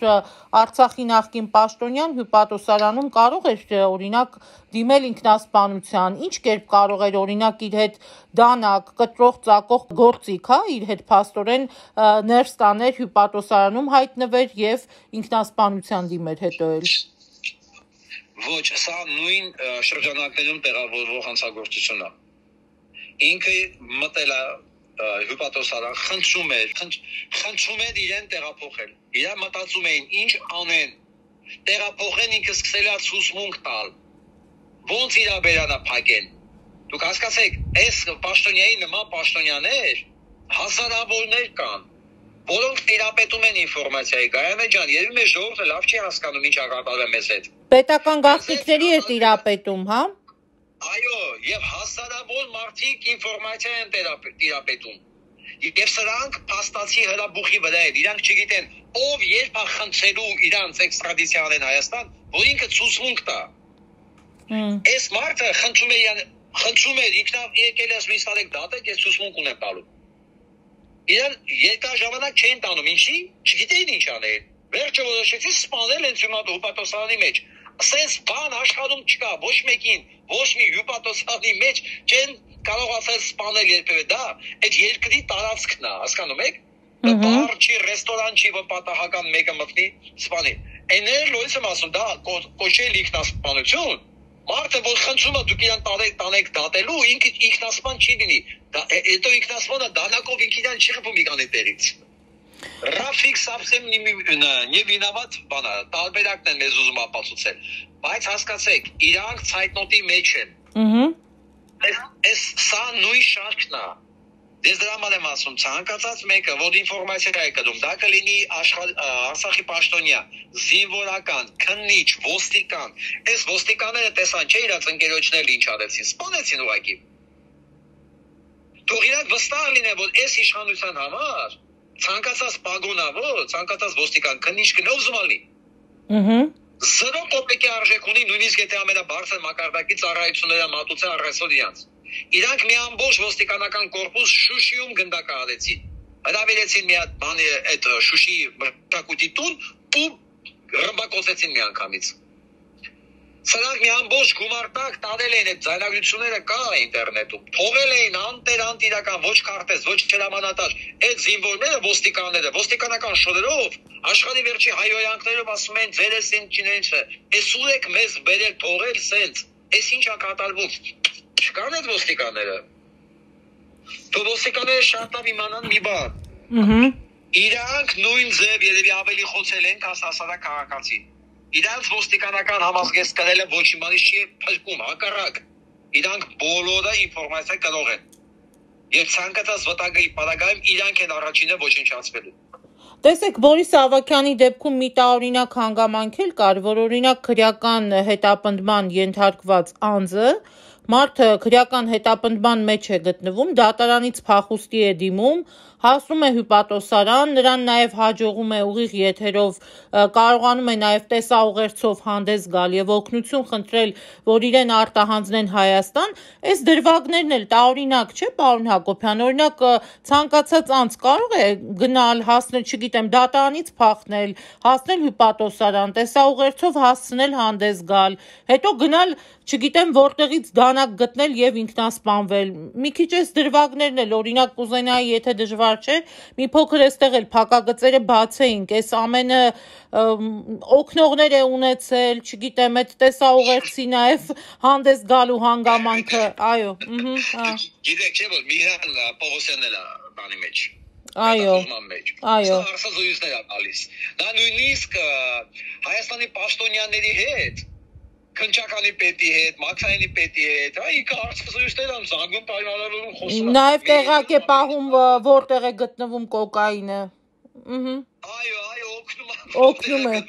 Արցախի նախկին պաշտոնյան հյուպատոսարանում կարող էր օրինակ դիմել ինքնասպանության, ինչ կերպ կարող էր օրինակ իր հետ դանակ, կտրող ծակող գործիք, իր հետ փաստորեն ներս տաներ հյուպատոսարանում հայտնվեր եւ ինքնասպանության դիմեր հետո էլ։ Ոչ, սա նույն շրջանակներում տեղավորվող հանցագործություն է։ Ինքը մտել է հյուպատոսարան, խնդրում էր իրեն տեղափոխել։ Իրար մտածում էին ինչ անեն, տեղափոխեն ինքը սկսել է ցուսմունք տալ։ Ոնց իրա բերանա փակեն։ Դուք հասկացեք, այս պաշտոնյայի նման պաշտոնյաներ հազարավորներ կան, որոնք տիրապետում են ինֆորմացիայի։ Գայանե ջան, երևի մեր ժողովուրդը լավ չի հասկանում ինչ ակնկալում է մեզ հետ։ Պետական գաղտնիքների է տիրապետում, հա։ Այո, եւ հազարավոր մարդիկ ինֆորմացիա են տիրապետում։ Եվ սրանք փաստացի հրաբուխի վրա են, իրանք չգիտեն ով երբ է խնդրելու իրանց էքստրադիցիա անեն Հայաստան, որ ինքը ցուցմունք տա։ Այս մարդը խնդրում է ինքնավ եկել ես մի սարեք դատեք, ես ցուցմունք ունեմ տալու։ Իրան երկար ժամանակ չեն տանում, ինչի՞, չգիտեին ինչ անել։ Վերջը որոշեցի սպանել են հյուպատոսարանի մեջ։ Սենց բան աշխարհում չկա, ոչ մեկին, ոչ մի հյուպատոսարանի մեջ չեն կարող ասել սպանել երբևէ, դա այդ երկրի տարածքն է, հասկանում եք։ Բար չի, ռեստորան չի, որ պատահական մեկը մտնի սպանի։ Էներ լույս եմ ասում, դա կոչել ինքնասպանություն։ Մարդը որ խնդրում է դուք իրան տանեք դատելու, ինքը ինքնասպան չի լինի։ Հետո ինքնասպանը դանակով ինքը իրան չի խփում իկանե տեղից։ Ռաֆիկ Սավսեմ не виноват բանա, տարբերակն են մեզ ուզում ապացուցել, բայց հասկացեք, իրանք ցայտնոտի մեջ են։ Այս սա նույն շարքն է։ Ես դրա համար եմ ասում, ցանկացած մեկը, որ ինֆորմացիա է կդում, դա կլինի Արցախի պաշտոնյա, զինվորական, քննիչ, ոստիկան։ Այս ոստիկանները տեսան, չէ՞ իրաց ընկերոջներն ինչ արեցին, սպանեցին ուղղակի։ Թող իրանք վստահ լինեն, որ այս իշխանության համար ցանկացած պագոնավոր, ցանկացած ոստիկան քննիչ գնով զմալի։ Զրո կոպեկի արժեք ունի, նույնիսկ եթե ամենաբարձր մակարդակի ծառայությունները մատուցեն առեսօր իրանց։ Իրանք մի ամբողջ ոստիկանական կորպուս Շուշիում գնդակը արեցին։ Հրավիրեցին մի հատ բանի այդ Շուշիի մշակույթի տուն ու ռմբակոծեցին միանգամից։ Սրանք մի ամբողջ գումար տակ տանել էին այդ ձայնագրությունները կա ինտերնետում։ Թողել էին անտերական, ոչ քարտեզ, ոչ հրամանատար։ Այդ զինվորները ոստիկանները, ոստիկանական շորերով աշխարհի վերջի հայոյանքներով ասում են ձեր էս ինչինչ է։ Էս ուր եք մեզ բերել թողել սենց։ Էս ինչ ա կատարվում։ Չկան այդ ոստիկանները։ Դու ոստիկանները շատ լավ իմանան մի բան։ Իրանք նույն ձև երևի ավելի խոցել են, քան հասարակ քաղաքացի։ Իրանք ոստիկանական համազգեստ կրելը ոչ իմանից չի փրկում, հակառակ։ Իրանք բոլորը ինֆորմացիա կրող են։ Եվ ցանկացած վտանգի պարագայում իրանք են առաջինը ոչնչացվելու։ Տեսեք, Բորիս Ավագյանի դեպքում մի տարօրինակ հանգամանք էլ կար, որ օրինակ քրեական հետապնդման ենթարկված անձը մարդը քրեական հետապնդման մեջ է գտնվում, դատարանից փախուստի է դիմում, հասնում է հյուպատոսարան, նրան նաև հաջողում է ուղիղ եթերով, կարողանում է նաև տեսաուղերձով հանդես գալ եւ օգնություն խնդրել, որ իրեն արտահանձնեն Հայաստան, այս դրվագներն էլ տարօրինակ չէ, պարոն Հակոբյան, օրինակ ցանկացած անձ կարող է գնալ, հասնել, չգիտեմ, դատարանից փախնել, հասնել հյուպատոսարան, տեսաուղերձով հասցնել հանդես գալ, հետո գնալ, չգիտեմ, որտեղից դանակ գտնել եւ ինքնասպանվել։ Մի քիչ էս դրվագներն էլ օրինակ կուզենայի, եթե դժվար չէ, մի փոքր էստեղ էլ փակագծերը բացեինք, այս ամենը օգնողներ է ունեցել, չգիտեմ, այդ տեսաուղերձի նաեւ հանդես գալու հանգամանքը, այո, Գիտեք չէ՞ որ Միհան Պողոսյանն է բանի մեջ։ Այո։ Հարցազրույցներ է տալիս։ Դա նույնիսկ Հայաստանի պաշտոնյաների հետ քնչականի պետի հետ, մաքսայինի պետի հետ, ինքը հարցազրույցներ են զանգում պայմանավորում խոսում։ Նաև տեղակ է պահում, որտեղ է գտնվում կոկայինը։ Այո, օգնում է։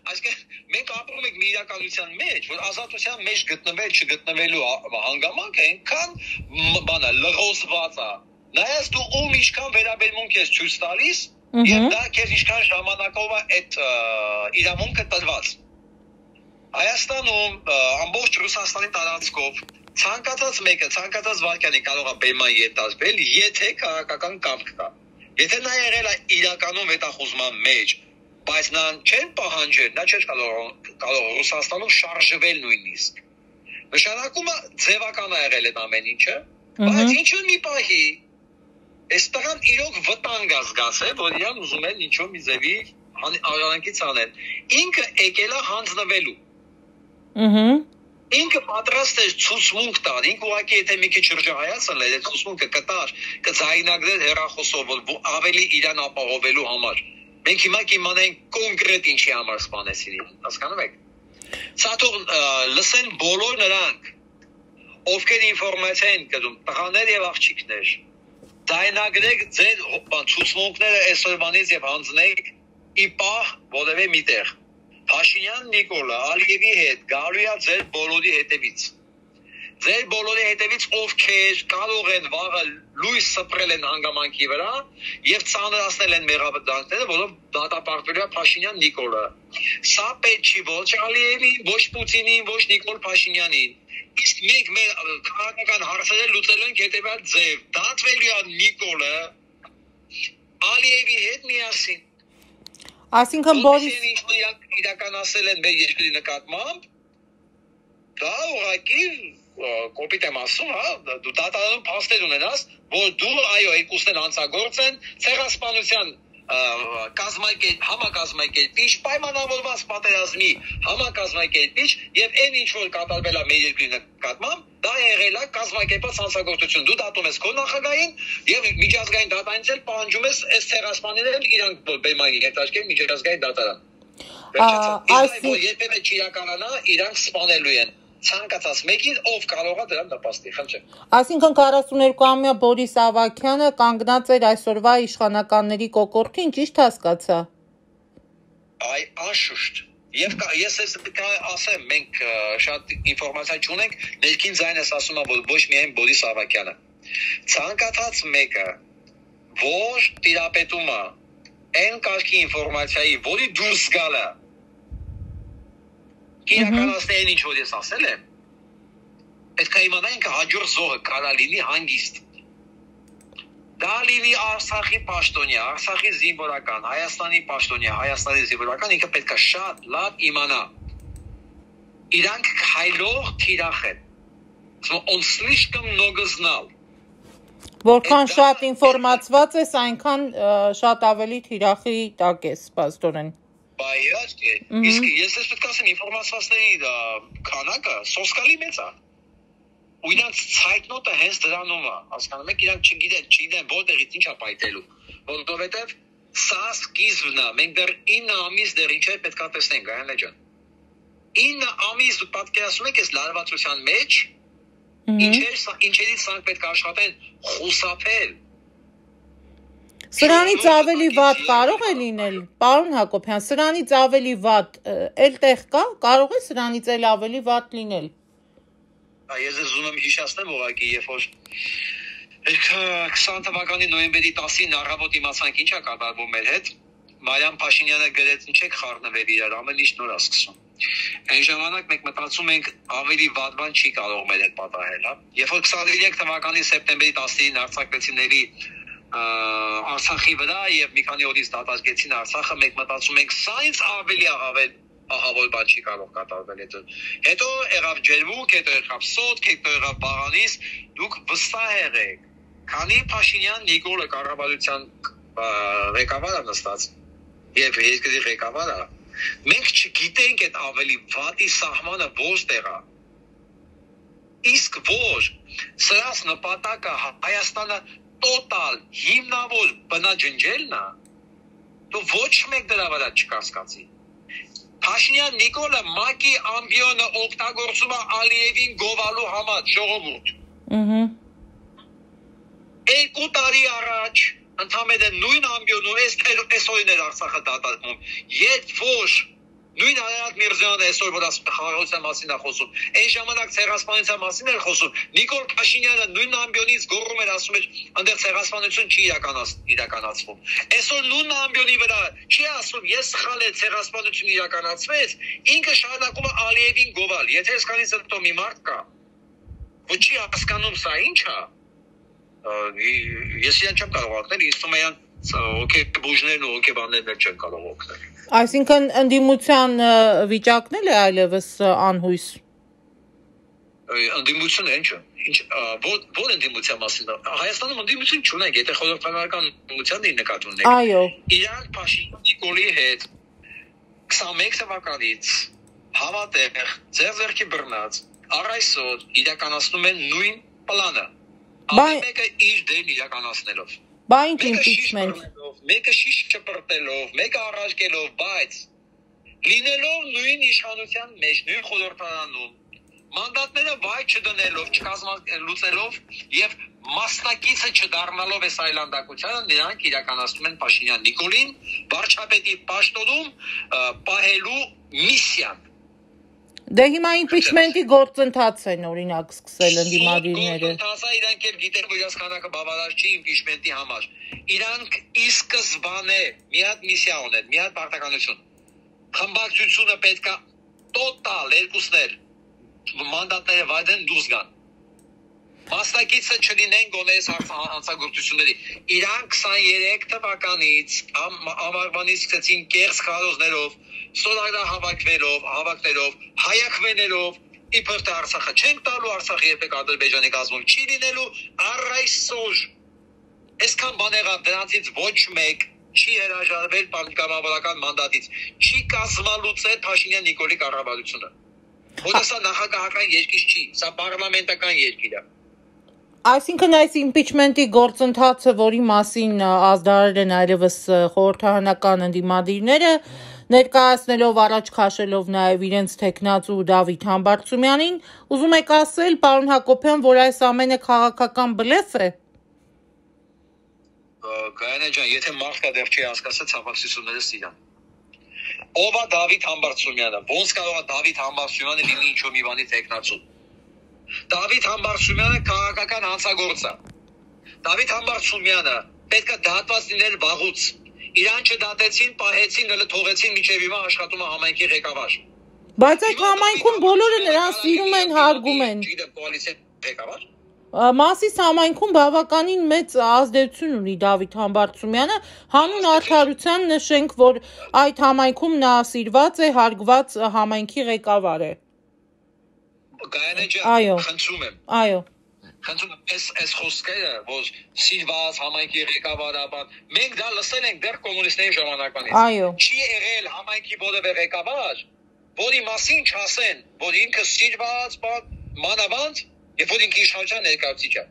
Այսինքն մենք ապրում ենք մի իրականության մեջ, որ ազատության մեջ գտնվել չգտնվելու հանգամանքը այնքան բանա լղոսված է։ Նայած դու ում ինչքան վերաբերմունք ես ցույց տալիս, Եվ դա քեզ ինչքան ժամանակով է այդ իրավունքը տրված։ Հայաստանում ամբողջ Ռուսաստանի տարածքով ցանկացած մեկը, ցանկացած վարքյանի կարող է բեմային ետազբել, եթե քաղաքական կամք կա։ Եթե նա եղել է իրականում հետախուզման մեջ, բայց նա չեն պահանջել, նա չէր կարող Ռուսաստանում շարժվել նույնիսկ։ Նշանակում է ձևական է եղել այդ ամեն ինչը, բայց ինչ-որ մի պահի այս տղան իրոք վտանգ է զգացել, որ իրան ուզում են ինչ-որ մի ձևի արարանկից անել։ Ինքը եկել է հանձնվելու։ Ինքը պատրաստ է ցուցմունք տալ, ինքը ուղղակի եթե մի քիչ շրջահայացել է, այդ ցուցմունքը կտար, կձայնագրեր հեռախոսով, որ ավելի իրան ապահովելու համար։ Մենք հիմա կիմանայինք կոնկրետ ինչի համար սպանեցին իրան, հասկանում եք։ Սա թող լսեն բոլոր նրանք, ովքեր ինֆորմացիա են կրում, տղաներ եւ աղջիկներ։ Ձայնագրեք ձեր ցուցմունքները այսօրվանից եւ հանձնեք ի պահ որևէ միտեղ։ Փաշինյան Նիկոլը Ալիևի հետ գալու է ձեր բոլորի հետևից։ Ձեր բոլորի հետևից ովքեր կարող են վաղը լույս սփռել են հանգամանքի վրա եւ ծանրացնել են մեղադրանքները, որով դատապարտվելու է Փաշինյան Նիկոլը։ Սա պետք չի ոչ Ալիևին, ոչ Պուտինին, ոչ Նիկոլ Փաշինյանին։ Իսկ մենք մեր քաղաքական հարցերը լուծելու ենք հետևյալ ձև։ Դատվելու է Նիկոլը Ալիևի հետ միասին։ Այսինքն Բորիս իրականացել են մեր երկրի նկատմամբ, դա ուղղակի կոպիտ եմ ասում, դու դատարանում փաստեր ունենաս, որ դու այո երկուսն են հանցագործ են, ցեղասպանության համակազմակերպիչ, պայմանավորված պատերազմի համակազմակերպիչ եւ այն ինչ որ կատարվել է մեր երկրի նկատմամբ, դա եղել է կազմակերպած հանցագործություն։ Դու դատում ես քո նախագահին եւ միջազգային դատարանից էլ պահանջում ես այս ցեղասպանիներին իրանք բեմային հետաշխել միջազգային դատարան։ Այս երբևէ չիրականանա, իրանք սպանելու են ցանկացած մեկին, ով կարող է դրան նպաստի, խնդրեմ։ Այսինքն 42-ամյա Բորիս Ավագյանը կանգնած էր այսօրվա իշխանականների կոկորդին, ճիշտ հասկացա։ Այ անշուշտ։ Եվ ես ասեմ, մենք շատ ինֆորմացիա չունենք, ներքին ձայնս ասում է, որ ոչ միայն Բորիս Ավագյանը։ Ցանկացած մեկը, որ տիրապետում է այն կարգի ինֆորմացիայի, որի դուրս գալը իրականացնեն ինչ որ ես ասել եմ, պետք է իմանանք հաջորդ զոհը կարա լինի հանգիստ։ Դա լինի Արցախի պաշտոնյա, Արցախի զինվորական, Հայաստանի պաշտոնյա, Հայաստանի զինվորական, ինքը պետք է շատ լավ իմանա։ Իրանք քայլող թիրախ են։ Он слишком много знал։ Որքան շատ ինֆորմացված ես, այնքան շատ ավելի թիրախի տակ ես, պաստորեն։ Բայացի, իսկ ես ես պետք է ասեմ ինֆորմացվածների քանակը սոսկալի մեծ է։ Ու իրանք ցայտնոտը հենց դրանում է, հասկանում եք, իրանք չգիտեն որտեղից ինչ է պայթելու, որովհետև սա սկիզբն է, մենք դեռ 9 ամիս դեռ ինչ է պետք է տեսնենք, Գայանե ջան։ 9 ամիս դու պատկերացնում եք այս լարվածության մեջ, ինչերից սրանք պետք է աշխատեն խուսափել։ Սրանից ավելի վատ կարող է լինել, պարոն Հակոբյան, սրանից ավելի վատ էլ տեղ կա, կարող է սրանից էլ ավելի վատ լինել։ Ես ուզում եմ հիշեցնեմ ուղղակի, երբ որ 20 թվականի նոյեմբերի 10-ին առավոտ իմացանք ինչ է կատարվում մեր հետ, Մարիամ Փաշինյանը գրեց ինչ եք խառնվել իրար, ամեն ինչ նոր է սկսում։ Այն ժամանակ մենք մտածում ենք ավելի վատ բան չի կարող մեր հետ պատահել, հա։ Երբ որ 23 թվականի սեպտեմբերի 10-ին արձակվեցիների Արցախի վրա եւ մի քանի օրից դատարկեցին Արցախը, մենք մտածում ենք սա ինձ ավելի ահավոր բան չի կարող կատարվել հետո եղավ ջերմուկ, հետո եղավ սոթ, հետո եղավ բաղանիս, դուք վստահ եղեք, քանի Փաշինյան Նիկոլը կառավարության ղեկավարը նստած եւ երկրի ղեկավարը, մենք չգիտենք այդ ավելի վատի սահմանը որտեղ է։ Իսկ որ սրած նպատակը Հայաստանը տոտալ հիմնավոր բնաջնջելն է, դու ոչ մեկ դրա վրա չկասկածի։ Փաշինյան Նիկոլը մակի ամբիոնը օգտագործում է Ալիևին գովալու համար, ժողովուրդ։ 2 տարի առաջ ընդհանրապես նույն ամբիոնը այս օրիներ Արցախը դատարկում, երբ որ Նույն Արարատ Միրզոյանը այսօր որ ասում է խաղաղության մասին է խոսում, այն ժամանակ ցեղասպանության մասին էր խոսում։ Նիկոլ Փաշինյանը նույն ամբիոնից գոռում էր, ասում էր, այնտեղ ցեղասպանություն չի իրականացվում։ Այսօր նույն ամբիոնի վրա չի ասում, ես սխալ եմ, ցեղասպանություն իրականացվեց, ինքը շարունակում է Ալիևին գովալ։ Եթե այսքանից հետո մի մարդ կա, որ չի հասկանում սա ինչ է, ես իրան չեմ կարող օգնել, ինձ թվում է օքեբուժներն ու օքեբաններն չեն կարող օգնել։ Այսինքն ընդդիմության վիճակն էլ է այլևս անհույս։ Ընդդիմությունը ինչ է։ Որ ընդդիմության մասին։ Հայաստանում ընդդիմություն չունենք, եթե խորհրդարանական ընդդիմությանն նկատի ունենք։ Այո։ Իրանք Փաշինյանի Նիկոլի հետ 21 թվականից հավատեղ ձեռքի բռնած առ այսօր իրականացնում են նույն պլանը։ Ամեն մեկը իր դերն իրականացնելով։ Բանկ impeachment։ Մեկը շիշ չպրտելով, մեկը առաջկելով, բայց լինելով նույն իշխանության մեջ, նույն խորհրդարանում, մանդատները վայ չդնելով, չկազմալուծելով եւ մասնակիցը չդառնալով այս այլանդակությանը, նրանք իրականացնում են Փաշինյան Նիկոլին վարչապետի պաշտոնում պահելու միսիան։ Դե հիմա impeachment-ի գործընթաց են օրինակ սկսել ընդդիմադիրները։ Գործընթացը իրանք էլ գիտեն, որ իրաց քանակը բավարար չի impeachment-ի համար։ Իրանք ի սկզբանե մի հատ միսիա ունեն, մի հատ պարտականություն։ Խմբակցությունը պետք է տոտալ երկուսներ մանդատները վայրեն դուրս գան։ Մասնակիցը չլինեն գոնե այս հանցագործությունների։ Իրանք 23 թվականից ամառվանից սկսեցին կեղծ քարոզներով, սոլարը հավաքներով, հայակվենելով, իբր թե Արցախը չենք տալու, Արցախը երբեք Ադրբեջանի կազմում չի լինելու, առ այսօր այսքան բան եղավ, դրանցից ոչ մեկ չի հրաժարվել պատգամավորական մանդատից, չի կազմալուծել Փաշինյան Նիկոլի կառավարությունը։ Որը սա նախագահական երկիր չի, սա պարլամենտական երկիր է։ Այսինքն այս impeachment-ի գործընթացը, որի մասին ազդարել են այլևս խորհրդարանական ընդդիմադիրները, ներկայացնելով առաջ քաշելով նաև իրենց թեկնածու Դավիթ Համբարձումյանին, ուզում եք ասել, պարոն Հակոբյան, որ այս ամենը քաղաքական բլեֆ է։ Գայանե ջան, եթե մարդը դեռ չի հասկացել ցավակցությունները սիրան։ Ով է Դավիթ Համբարձումյանը, ոնց կարող է Դավիթ Համբարձումյանը լինի ինչ-որ մի բանի թեկնածու։ Դավիթ Համբարձումյանը քաղաքական հանցագործ է։ Դավիթ Համբարձումյանը պետք է դատված լինել վաղուց։ Իրան չդատեցին, պահեցին, թողեցին մինչև հիմա աշխատում է համայնքի ղեկավար։ Բայց այդ համայնքում բոլորը նրան սիրում են, հարգում են։ Չգիտեմ, կոալիցիա ղեկավար։ Մասիս համայնքում բավականին մեծ ազդեցություն ունի Դավիթ Համբարձումյանը, հանուն արդարության նշենք, որ այդ համայնքում նա սիրված է, հարգված համայնքի ղեկավար է։ Գայանե ջան, խնդրում եմ։ Այո։ Խնդրում եմ, այս խոսքերը, որ սիրված համայնքի ղեկավարը, մենք դա լսել ենք դեռ կոմունիստների ժամանակվանից։ Այո։ Չի եղել համայնքի որևէ ղեկավար, որի մասին չասեն, որ ինքը սիրված, մանավանդ, երբ որ ինքը իշխանության ներկայացուցիչ է։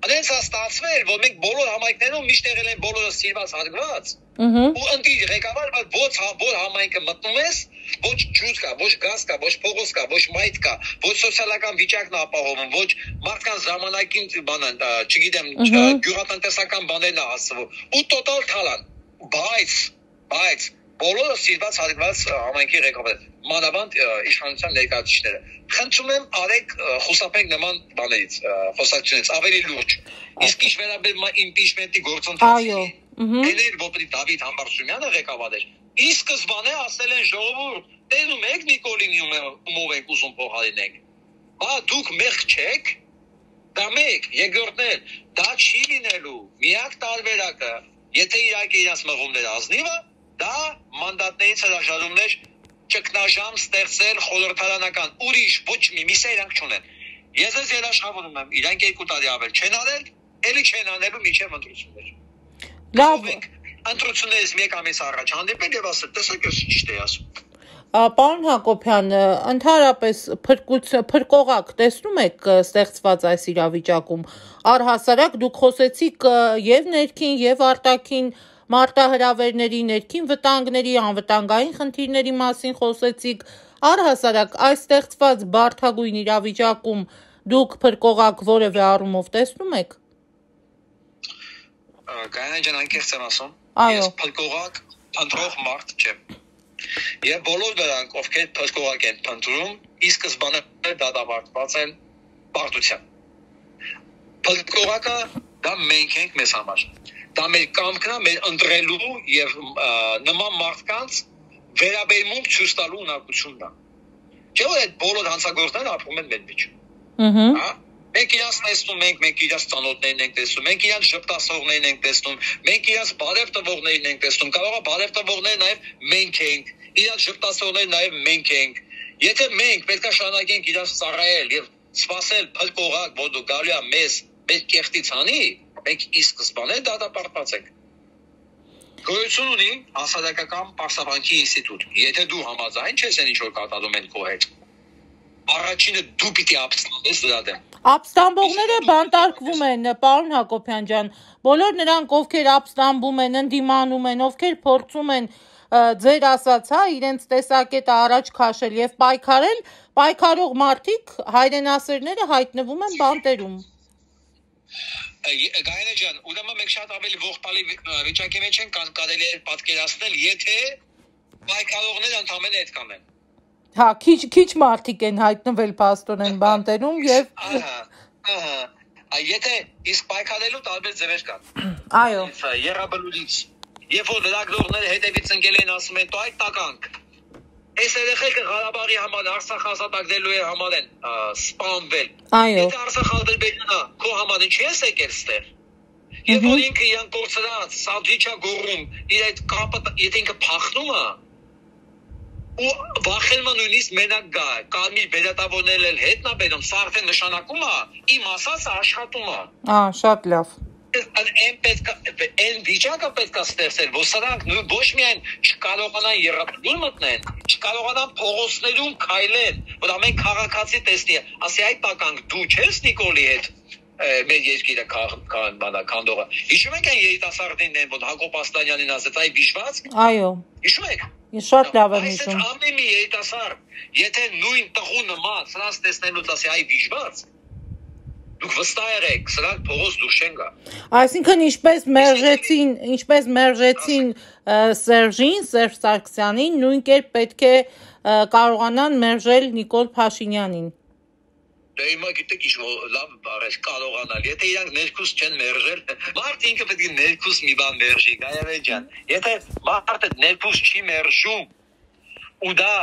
Այնց է ստացվել, որ մենք բոլոր համայնքներում միշտ եղել են բոլորը սիրված, հարգված։ Ու ընտիր ղեկավար, որ համայնքը մտնում ես, ոչ ջուր կա, ոչ գազ կա, ոչ փողոց կա, ոչ մայթ կա, ոչ սոցիալական վիճակն ապահովում, ոչ մարդկան ժամանակին բանան, չգիտեմ, գյուղատնտեսական բաներն է հասցվում։ Ու տոտալ թալան։ Բայց բոլորը սիրված, հարգված համայնքի ղեկավար, մանավանդ իշխանության ներկայացուցիչները։ Խնդրում եմ, արեք խուսափենք նման բաներից, խոսակցությունից, ավելի լուրջ։ Իսկ ինչ վերաբերում է impeachment-ի գործընթացին, Էներ որպետի Դավիթ Համբարձումյանը ղեկավար էր։ Ի սկզբանե ասել են ժողովուրդ, տեսնում եք Նիկոլին ումով ենք ուզում փոխարինենք։ Բա դուք մեղք չեք։ Դա մեկ, երկրորդն դա չի լինելու։ Միակ տարբերակը, եթե իհարկե իրաց մղումները ազնիվը, դա մանդատներից հրաժարումներ ճգնաժամ ստեղծել խորհրդարանական ուրիշ ոչ մի միսիա իրանք չունեն։ Ես երաշխավորում եմ, իրանք 2 տարի ավել չեն արել, էլի չեն անելու մինչև ընտրություններ։ Լավ, ընտրություններից մեկ ամիս առաջ հանդիպել եւ ասել, տեսեք ես ճիշտ է ասում։ Պարոն Հակոբյան, ընդհանրապես փրկողակ տեսնում եք ստեղծված այս իրավիճակում։ Առհասարակ դուք խոսեցիք եւ ներքին եւ արտաքին մարտահրավերների, ներքին վտանգների, անվտանգային խնդիրների մասին խոսեցիք։ Առհասարակ այս ստեղծված բարդագույն իրավիճակում դուք փրկողակ որևէ առումով տեսնում եք։ Գայանե ջան, անկեղծ եմ ասում։ Այո։ Ես փրկողակ ընտրող մարդ չեմ։ Եվ բոլոր նրանք, ովքեր փրկողակ են փնտրում, ի սկզբանե դատապարտված են պարտության։ Փրկողակը դա մենք ենք մեզ համար։ Դա մեր կամքն է, մեր ընտրելու եւ նման մարդկանց վերաբերմունք ցույց տալու ունակությունն է։ Չէ՞ որ այդ բոլոր հանցագործները ապրում են մեր մեջ։ Մենք իրաց տեսնում ենք, մենք իրաց ծանոթներն ենք տեսնում, մենք իրաց ժպտասողներն ենք տեսնում, մենք իրաց բարև տվողներն ենք տեսնում, կարող է բարև տվողները նաև մենք ենք, իրաց ժպտասողները նաև մենք ենք։ Եթե մենք պետք է շարունակենք իրաց ծառայել եւ սпасել փրկողակ, որ դու գալու է մեզ կեղտից անի, մենք ի սկզբանե դատապարտված ենք։ Գոյություն ունի հասարակական պարսավանքի ինստիտուտ։ Եթե դու համաձայն չես այն ինչ որ կատարում են քո հետ, առաջինը դու պիտի ապստամբես դրա դեմ։ Ապստամբողները բանտարկվում են, պարոն Հակոբյան ջան, բոլոր նրանք, ովքեր ապստամբում են, ընդդիմանում են, ովքեր փորձում են ձեր ասած, իրենց տեսակետը առաջ քաշել եւ պայքարել, պայքարող մարդիկ, հայրենասերները հայտնվում են բանտերում։ Գայնե ջան, ուրեմն մենք շատ ավելի ողբալի վիճակի մեջ ենք, կարելի է պատկերացնել, եթե պայքարողները ընդամենը այդքան են։ Հա, քիչ մարդիկ են հայտնվել փաստորեն բանտերում եւ եթե իսկ պայքարելու տարբեր ձևեր կան։ Այո։ Եռաբլուրից, երբ որ լրագրողները հետևից ընկել են ասում են, «Դու այդ տականք»։ Այս երեխեքը Ղարաբաղի համար, Արցախ ազատագրելու համար են սպանվել։ Այո։ Եթե Արցախ Ադրբեջանը քո համար ինչի՞ ես եկել ստեղ։ Երբ որ ինքը իրան կորցրած, սանդվիչա գոռում, իր այդ կապը, եթե ինքը փախնում է, ու վախենը նույնիսկ մենակ գա, կարմիր բերետավորներն էլ հետն է բերում, սա արդեն նշանակում է, իմ ասածը աշխատում է։ Շատ լավ։ Այն վիճակը պետք է ստեղծել, որ սրանք ոչ միայն չկարողանան եռաբլուր մտնեն, չկարողանան փողոցներում քայլեն, որ ամեն քաղաքացի տեսնի, ասի այդ տականք դու չես Նիկոլի հետ մեր երկիրը քանդողը։ Հիշում եք այն երիտասարդին, որ Հակոբ Աստանյանին ասեց, այ բիժված։ Այո։ Հիշում եք։ Շատ լավ եմ հիշում։ Այս ամեն մի երիտասարդ, եթե նույն տղու նման սրանց տեսնելուց ասի այ բիժված, դուք վստահ եղեք, սրանք փողոց դուրս չեն գա։ Այսինքն ինչպես մերժեցին Սերժ Սարգսյանին, նույն կերպ պետք է կարողանան մերժել Նիկոլ Փաշինյանին։ Դե հիմա գիտեք ինչ լավ բառեր կարողանալ, եթե իրանք ներքուս չեն մերժել, մարդ ինքը պետք է ներքուս մի բան մերժի, Գայավե ջան։ Եթե մարդը ներքուս չի մերժում, ու դա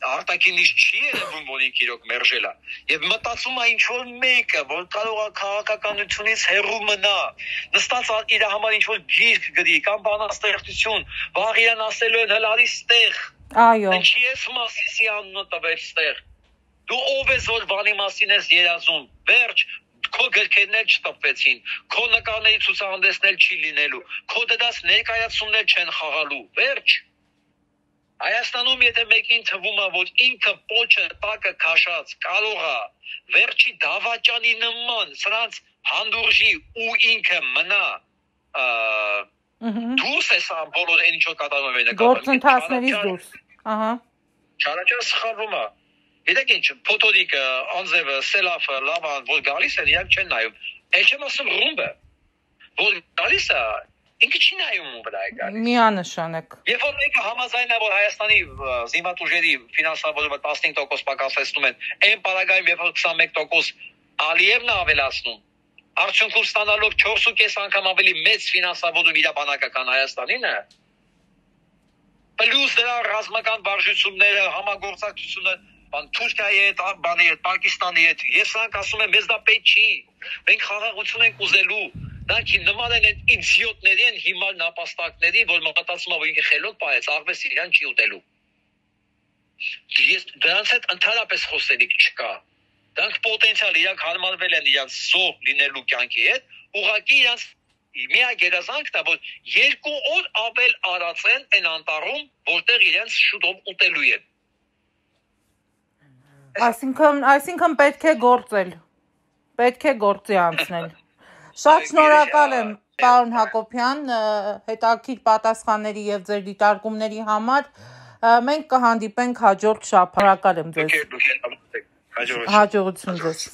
արտաքինից չի երևում, որ ինքը իրոք մերժել է, եւ մտածում է ինչ որ մեկը, որ կարող է քաղաքականությունից հեռու մնա, նստած իր համար ինչ որ գիրք գրի կամ բանաստեղծություն, վաղ իրան ասելու են հլարի ստեղ։ Այո։ Ինչի ես Մասիսի անունը տվել ստեղ։ Դու ով ես որ բանի մասին ես երազում, վերջ, քո գրքերն էլ չտպվեցին, քո նկարների ցուցահանդեսներ չի լինելու, քո դրած ներկայացումներ չեն խաղալու, վերջ։ Հայաստանում եթե մեկին թվում է, որ ինքը պոչը տակը քաշած կարող է վերջի դավաճանի նման սրանց հանդուրժի ու ինքը մնա դուրս է սա բոլոր այն ինչ որ կատարում են գործընթացներից դուրս։ Չարաչար սխալվում է։ Գիտեք ինչ, Փոթորիկը, Անձևը, Սելավը, Լավան, որ գալիս են, իրանք չեն նայում։ Էլ չեմ ասում ռումբը, որ գալիս է, ինքը չի նայում վրա է գալիս։ Միանշանակ։ Երբ որ մեկը համաձայն է, որ Հայաստանի զինված ուժերի ֆինանսավորումը 15% պակասեցնում են, այն պարագայում երբ որ 21% Ալիևն է ավելացնում, արդյունքում ստանալով 4.5 անգամ ավելի մեծ ֆինանսավորում իր բանակական Հայաստանին է, պլյուս դրա ռազմական վարժությունները, համագործակցությունը Թուրքիայի հետ, բանի հետ, Պակիստանի հետ, ես սրանք ասում եմ, մեզ դա պետք չի, մենք խաղաղություն ենք ուզելու, դրանք նման են այդ իդիոտների են հիմար նապաստակների, որ մտածում է, որ ինքը խելոք պահեց, արվեստը իրան չի ուտելու։ Դրանց հետ ընդհանրապես խոսելիք չկա։ Դրանք պոտենցիալ իրանք հարմարվել են իրանք զոհ լինելու կյանքի հետ, ուղղակի իրանք միակ երազանքն է, որ 2 օր ավել արած են այն անտառում, որտեղ իրենց շուտով ուտելու են։ Այսինքն պետք է գործել, պետք է գործի անցնել։ Շատ շնորհակալ եմ, պարոն Հակոբյան, հետաքրքիր պատասխանների եւ ձեր դիտարկումների համար։ Մենք կհանդիպենք հաջորդ շաբաթ։ Շնորհակալ եմ ձեզ։ Հաջողություն ձեզ։